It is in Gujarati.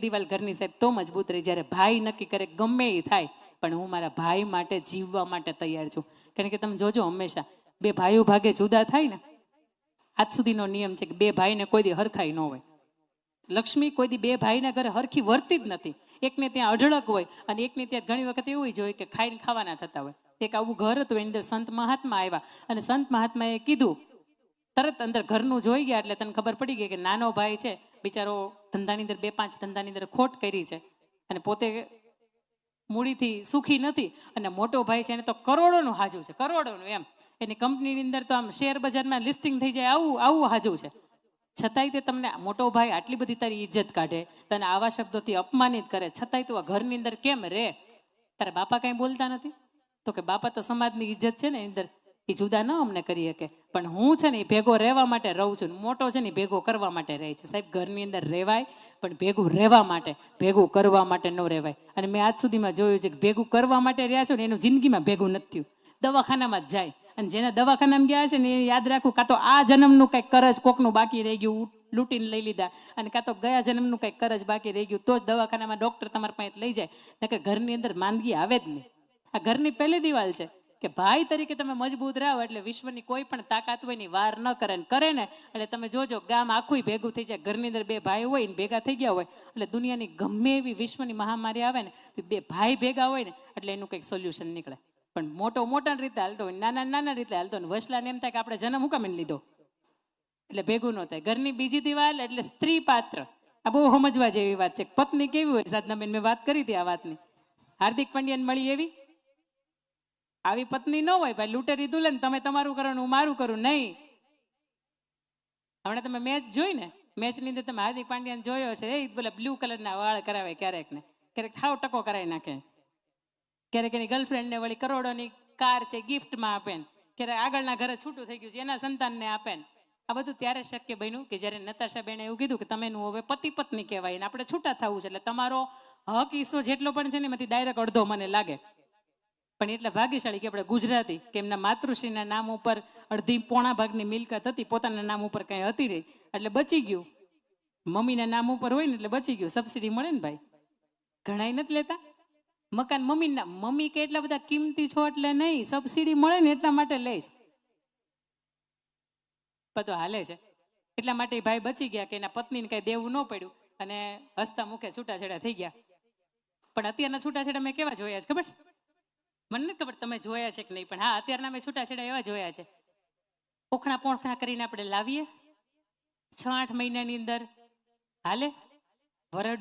દિવાલ ઘરની સાહેબ તો મજબૂત રહી જ્યારે ભાઈ નક્કી કરે ગમે એ થાય, પણ હું મારા ભાઈ માટે જીવવા માટે તૈયાર છું. કારણ કે તમે જોજો હંમેશા બે ભાઈઓ ભાગે જુદા થાય ને, આજ સુધીનો નિયમ છે કે બે ભાઈને કોઈ દી હરખાઈ ન હોય. લક્ષ્મી કોઈ દી બે ભાઈના ઘરે હરખી વર્તી જ નથી. એકને ત્યાં અઢળક હોય અને એકને ત્યાં ઘણી વખત એવું જ હોય કે ખાઈને ખાવાના થતા હોય. એક આવું ઘર હતું, એની અંદર સંત મહાત્મા આવ્યા અને સંત મહાત્માએ કીધું, તરત અંદર ઘરનું જોઈ ગયા એટલે તને ખબર પડી ગઈ કે નાનો ભાઈ છે બિચારો ધંધાની અંદર 2-5 ધંધાની અંદર ખોટ કરી છે અને પોતે મૂડીથી સુખી નથી, અને મોટો ભાઈ છે એને તો કરોડોનું હાજુ છે, કરોડોનું. એમ એની કંપનીની અંદર તો આમ શેર બજારમાં લિસ્ટિંગ થઈ જાય આવું આવું હાજુ છે. છતાંય તે તમને મોટો ભાઈ આટલી બધી તારી ઇજ્જત કાઢે, તને આવા શબ્દોથી અપમાનિત કરે, છતાંય તું આ ઘરની અંદર કેમ રે? તારા બાપા કાંઈ બોલતા નથી? તો કે બાપા તો સમાજની ઇજ્જત છે ને એની અંદર એ જુદા ન અમને કરી શકે, પણ હું છે ને એ ભેગો રહેવા માટે રહું છું. મોટો છે ને ભેગો કરવા માટે રહે છે. સાહેબ ઘરની અંદર રહેવાય પણ ભેગું રહેવા માટે, ભેગું કરવા માટે ન રહેવાય. અને મેં આજ સુધીમાં જોયું છે કે ભેગું કરવા માટે રહ્યા છો ને એનું જિંદગીમાં ભેગું નથી થયું. દવાખાનામાં જ જાય, અને જેના દવાખાનામાં ગયા છે ને એ યાદ રાખવું, કાં તો આ જન્મનું કંઈક કરજ કોકનું બાકી રહી ગયું, લૂંટીને લઈ લીધા, અને કાં તો ગયા જન્મનું કંઈક કરજ બાકી રહી ગયું, તો જ દવાખાનામાં ડૉક્ટર તમારા પાસે લઈ જાય. નકર ઘરની અંદર માંદગી આવે જ નહીં. આ ઘરની પહેલી દિવાલ છે કે ભાઈ તરીકે તમે મજબૂત રહો એટલે વિશ્વની કોઈ પણ તાકાત હોય ની વાર ન કરે. ને કરે ને એટલે તમે જોજો ગામ આખું ભેગું થઈ જાય. ઘરની અંદર બે ભાઈ હોય ને ભેગા થઈ ગયા હોય એટલે દુનિયાની ગમે એવી વિશ્વની મહામારી આવે ને તો બે ભાઈ ભેગા હોય ને એટલે એનું કંઈક સોલ્યુશન નીકળે. પણ મોટા રીતે હાલતો હોય, નાના રીતે હાલતો હોય, વસલાને એમ થાય કે આપણે જન્મ હુકામીને લીધો એટલે ભેગું ન થાય. ઘરની બીજી દિવાલ એટલે સ્ત્રી પાત્ર. આ બહુ સમજવા જેવી વાત છે. પત્ની કેવી હોય સાધનાબેન, મેં વાત કરી હતી આ વાતની. હાર્દિક પંડ્યાને મળી એવી આવી પત્ની ન હોય ભાઈ. લૂંટેરી દુલ્હન, તમે તમારું કરો હું મારું કરું, નહીં. હમણાં તમે મેચ જોઈ ને, મેચની અંદર તમે હાર્દિક પાંડ્યાને જોયો છે, એ બોલે બ્લુ કલરના વાળ કરાવે, ક્યારેક ને ક્યારેક થાવ ટકો કરાવી નાખે, ક્યારેક એની ગર્લફ્રેન્ડને વળી કરોડોની કાર છે ગિફ્ટમાં આપે, ક્યારેક આગળના ઘરે છૂટું થઈ ગયું છે એના સંતાનને આપે. આ બધું ત્યારે શક્ય બન્યું કે જ્યારે નતાશા બેને એવું કીધું કે તમે હવે પતિ પત્ની કહેવાય ને આપણે છૂટા થવું છે, એટલે તમારો હક હિસ્સો જેટલો પણ છે ને એમાંથી ડાયરેક્ટ અડધો મને લાગે. પણ એટલે ભાગ્યશાળી કે આપણે ગુજરાતી કે એમના માતૃશ્રીના નામ ઉપર અડધી પોણા ભાગની મિલકત હતી, પોતાના નામ ઉપર કઈ હતી નહીં એટલે બચી ગયું. મમ્મીના નામ ઉપર હોય ને એટલે બચી ગયું. સબસિડી મળે ને ભાઈ, ઘણાય નથી લેતા મકાન મમ્મીના. મમ્મી કે એટલા બધા કિંમતી છો એટલે નહીં, સબસિડી મળે ને એટલા માટે લે છે. બધું હાલે છે એટલા માટે ભાઈ બચી ગયા કે એના પત્નીને કઈ દેવું ન પડ્યું અને હસતા મુખે છૂટાછેડા થઈ ગયા. પણ અત્યારના છૂટાછેડા મેં કેવા જોયા છે ખબર છે? મને નથી ખબર તમે જોયા છે કે નહીં, પણ હા અત્યારના મેં છૂટાછેડા એવા જોયા છે. પોખણા કરીને આપણે લાવીએ, 6-8 મહિનાની અંદર હાલે, વરસ